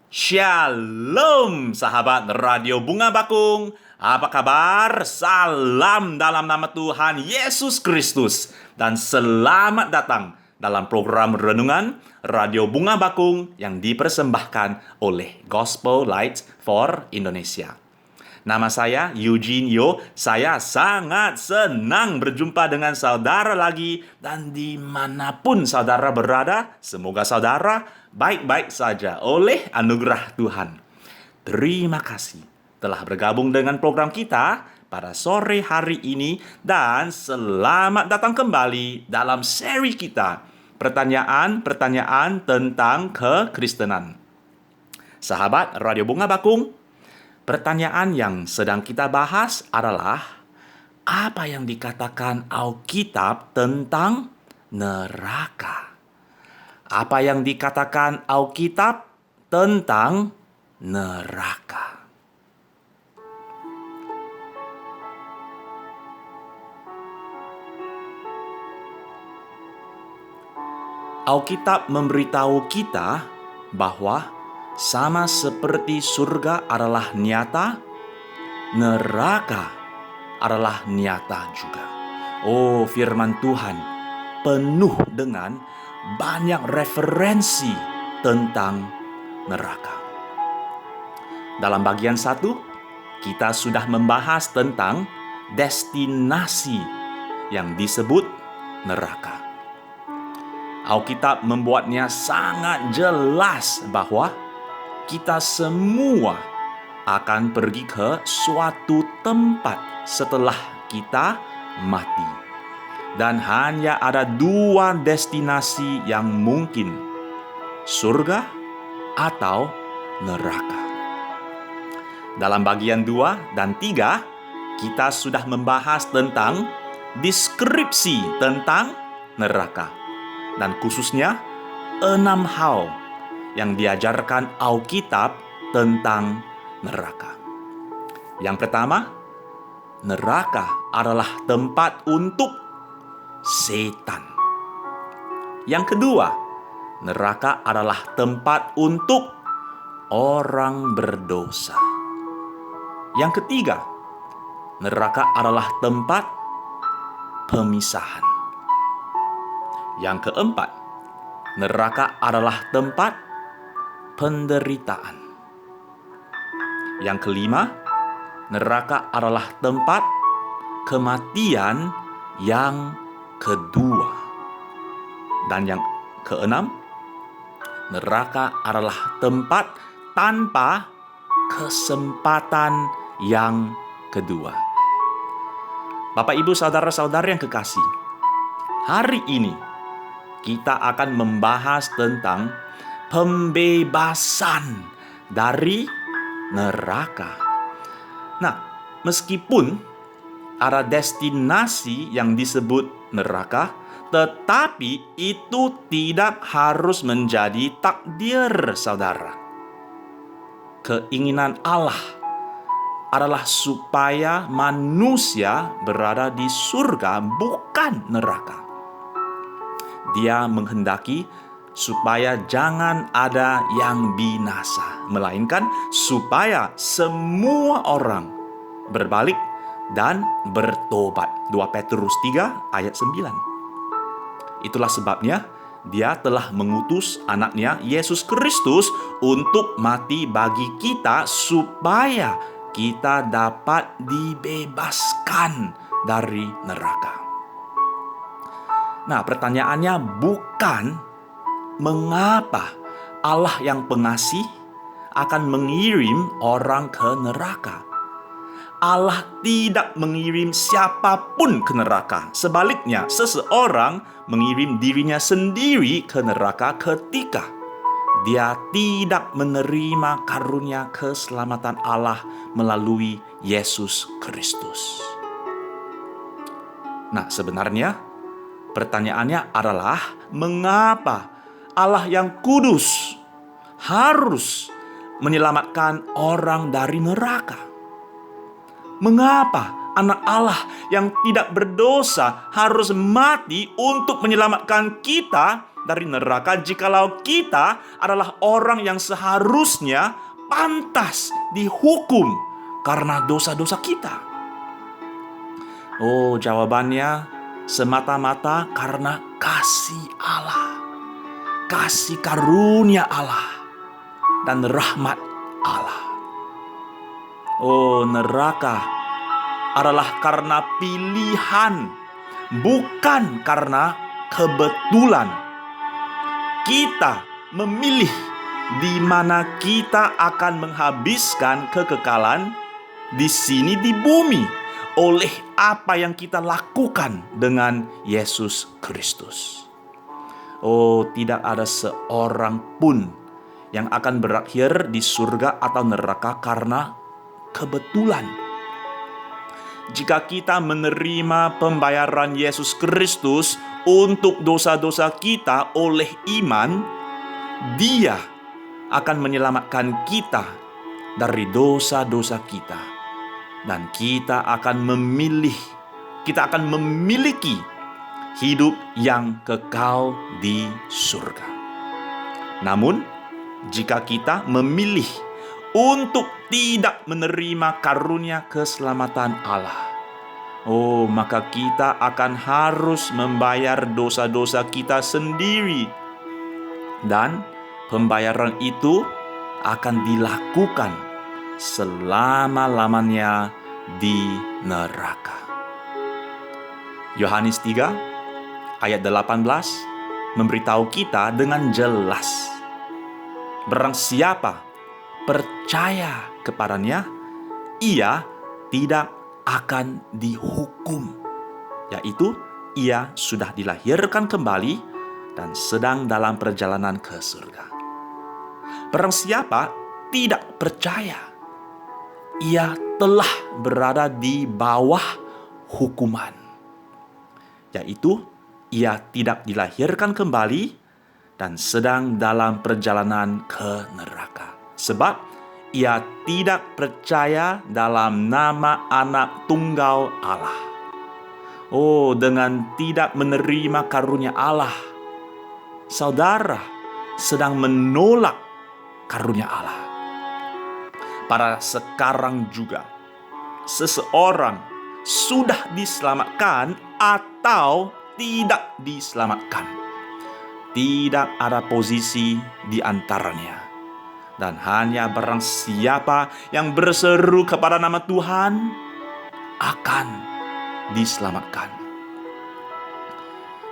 Shalom sahabat Radio Bunga Bakung. Apa kabar? Salam dalam nama Tuhan Yesus Kristus. Dan selamat datang dalam program Renungan Radio Bunga Bakung yang dipersembahkan oleh Gospel Light for Indonesia. Nama saya Eugene Yo. Saya sangat senang berjumpa dengan saudara lagi. Dan dimanapun saudara berada, semoga saudara baik-baik saja oleh anugerah Tuhan. Terima kasih telah bergabung dengan program kita pada sore hari ini. Dan selamat datang kembali dalam seri kita, pertanyaan-pertanyaan tentang kekristenan. Sahabat Radio Bunga Bakung, pertanyaan yang sedang kita bahas adalah apa yang dikatakan Alkitab tentang neraka? Apa yang dikatakan Alkitab tentang neraka? Alkitab memberitahu kita bahwa sama seperti surga adalah nyata, neraka adalah nyata juga. Oh, firman Tuhan penuh dengan banyak referensi tentang neraka. Dalam bagian 1, kita sudah membahas tentang destinasi yang disebut neraka. Alkitab membuatnya sangat jelas bahwa kita semua akan pergi ke suatu tempat setelah kita mati. Dan hanya ada 2 destinasi yang mungkin, surga atau neraka. Dalam bagian 2 dan 3, kita sudah membahas tentang deskripsi tentang neraka. Dan khususnya 6 hal yang diajarkan Alkitab tentang neraka. Yang pertama, neraka adalah tempat untuk setan. Yang kedua, neraka adalah tempat untuk orang berdosa. Yang ketiga, neraka adalah tempat pemisahan. Yang keempat, neraka adalah tempat penderitaan. Yang kelima, neraka adalah tempat kematian yang kedua. Dan yang keenam, neraka adalah tempat tanpa kesempatan yang kedua. Bapak, Ibu, saudara-saudara yang kekasih, hari ini kita akan membahas tentang pembebasan dari neraka. Nah, meskipun ada destinasi yang disebut neraka, tetapi itu tidak harus menjadi takdir saudara. Keinginan Allah adalah supaya manusia berada di surga, bukan neraka. Dia menghendaki supaya jangan ada yang binasa, melainkan supaya semua orang berbalik dan bertobat. 2 Petrus 3 ayat 9. Itulah sebabnya Dia telah mengutus anaknya Yesus Kristus untuk mati bagi kita supaya kita dapat dibebaskan dari neraka. Nah, pertanyaannya bukan mengapa Allah yang pengasih akan mengirim orang ke neraka. Allah tidak mengirim siapapun ke neraka. Sebaliknya, seseorang mengirim dirinya sendiri ke neraka ketika dia tidak menerima karunia keselamatan Allah melalui Yesus Kristus. Nah, sebenarnya pertanyaannya adalah mengapa Allah yang kudus harus menyelamatkan orang dari neraka? Mengapa anak Allah yang tidak berdosa harus mati untuk menyelamatkan kita dari neraka jikalau kita adalah orang yang seharusnya pantas dihukum karena dosa-dosa kita? Oh, jawabannya semata-mata karena kasih Allah, kasih karunia Allah, dan rahmat Allah. Oh, neraka adalah karena pilihan, bukan karena kebetulan. Kita memilih di mana kita akan menghabiskan kekekalan di sini di bumi oleh apa yang kita lakukan dengan Yesus Kristus. Oh, tidak ada seorang pun yang akan berakhir di surga atau neraka karena kebetulan. Jika kita menerima pembayaran Yesus Kristus untuk dosa-dosa kita oleh iman, Dia akan menyelamatkan kita dari dosa-dosa kita. Dan kita akan memiliki hidup yang kekal di surga. Namun, jika kita memilih untuk tidak menerima karunia keselamatan Allah, oh, maka kita akan harus membayar dosa-dosa kita sendiri. Dan pembayaran itu akan dilakukan selama-lamanya di neraka. Yohanes 3 ayat 18 memberitahu kita dengan jelas, barang siapa percaya kepadanya, ia tidak akan dihukum, yaitu ia sudah dilahirkan kembali dan sedang dalam perjalanan ke surga. Barang siapa tidak percaya, ia telah berada di bawah hukuman, yaitu ia tidak dilahirkan kembali dan sedang dalam perjalanan ke neraka. Sebab ia tidak percaya dalam nama Anak Tunggal Allah. Oh, dengan tidak menerima karunia Allah, saudara sedang menolak karunia Allah. Pada sekarang juga, seseorang sudah diselamatkan atau tidak diselamatkan. Tidak ada posisi di antaranya. Dan hanya barang siapa yang berseru kepada nama Tuhan akan diselamatkan.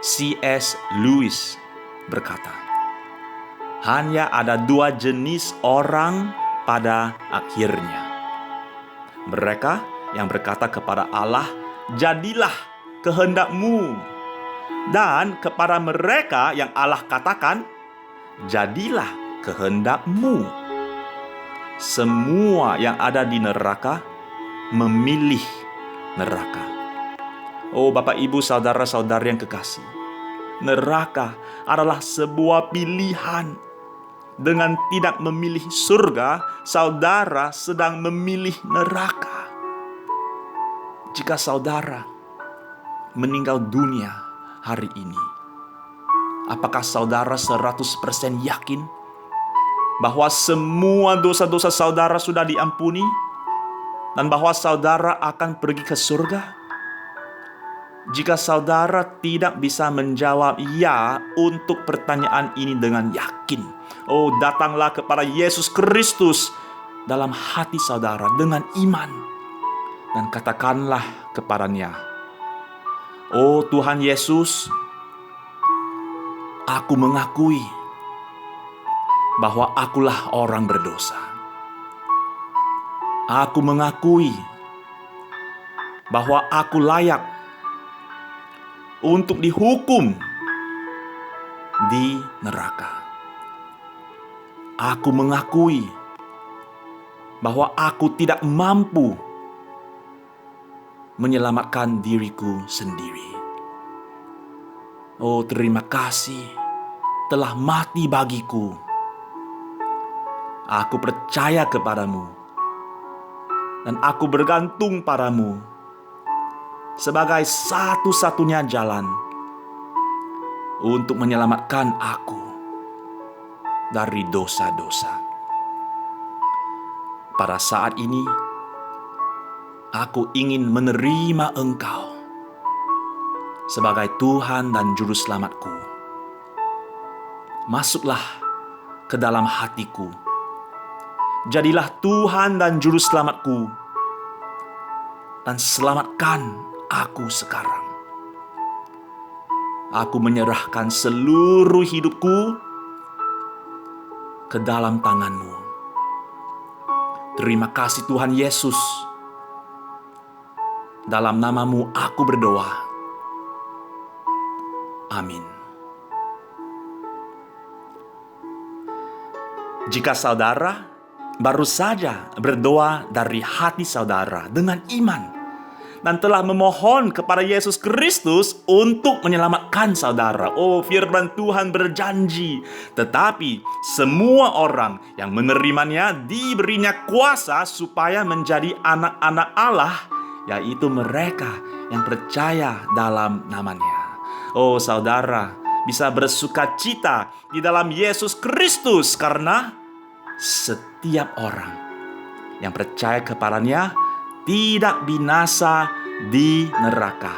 C.S. Lewis berkata, hanya ada dua jenis orang pada akhirnya. Mereka yang berkata kepada Allah, jadilah kehendak-Mu. Dan kepada mereka yang Allah katakan, jadilah kehendak-Mu. Semua yang ada di neraka memilih neraka. Oh, Bapak, Ibu, saudara-saudari yang kekasih, neraka adalah sebuah pilihan. Dengan tidak memilih surga, saudara sedang memilih neraka. Jika saudara meninggal dunia hari ini, apakah saudara 100% yakin bahwa semua dosa-dosa saudara sudah diampuni dan bahwa saudara akan pergi ke surga? Jika saudara tidak bisa menjawab ya untuk pertanyaan ini dengan yakin, oh, datanglah kepada Yesus Kristus dalam hati saudara dengan iman dan katakanlah kepadanya, oh Tuhan Yesus, aku mengakui bahwa akulah orang berdosa. Aku mengakui bahwa aku layak untuk dihukum di neraka. Aku mengakui bahwa aku tidak mampu menyelamatkan diriku sendiri. Oh, terima kasih telah mati bagiku. Aku percaya kepadamu dan aku bergantung padamu sebagai satu-satunya jalan untuk menyelamatkan aku dari dosa-dosa. Pada saat ini, aku ingin menerima Engkau sebagai Tuhan dan Juru Selamatku. Masuklah ke dalam hatiku. Jadilah Tuhan dan Juru Selamatku, dan selamatkan aku sekarang. Aku menyerahkan seluruh hidupku ke dalam tangan-Mu. Terima kasih Tuhan Yesus. Dalam nama-Mu aku berdoa. Amin. Jika saudara baru saja berdoa dari hati saudara dengan iman dan telah memohon kepada Yesus Kristus untuk menyelamatkan saudara. Oh, firman Tuhan berjanji, tetapi semua orang yang menerimanya diberinya kuasa supaya menjadi anak-anak Allah, yaitu mereka yang percaya dalam namanya. Oh, saudara bisa bersuka cita di dalam Yesus Kristus karena setiap orang yang percaya kepadanya tidak binasa di neraka,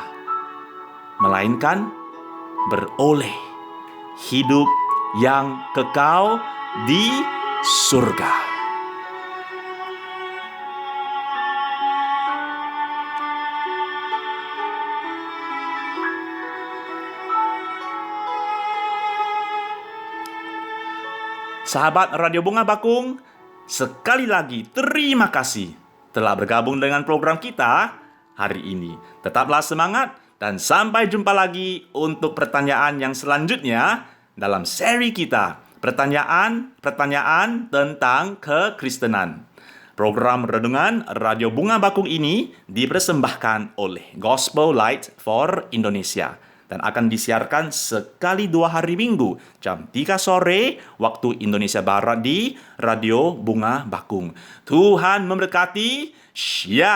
melainkan beroleh hidup yang kekal di surga. Sahabat Radio Bunga Bakung, sekali lagi terima kasih telah bergabung dengan program kita hari ini. Tetaplah semangat dan sampai jumpa lagi untuk pertanyaan yang selanjutnya dalam seri kita, pertanyaan tentang kekristenan. Program Renungan Radio Bunga Bakung ini dipersembahkan oleh Gospel Light for Indonesia dan akan disiarkan sekali 2 hari Minggu, jam 3 sore waktu Indonesia Barat di Radio Bunga Bakung. Tuhan memberkati. Shalom.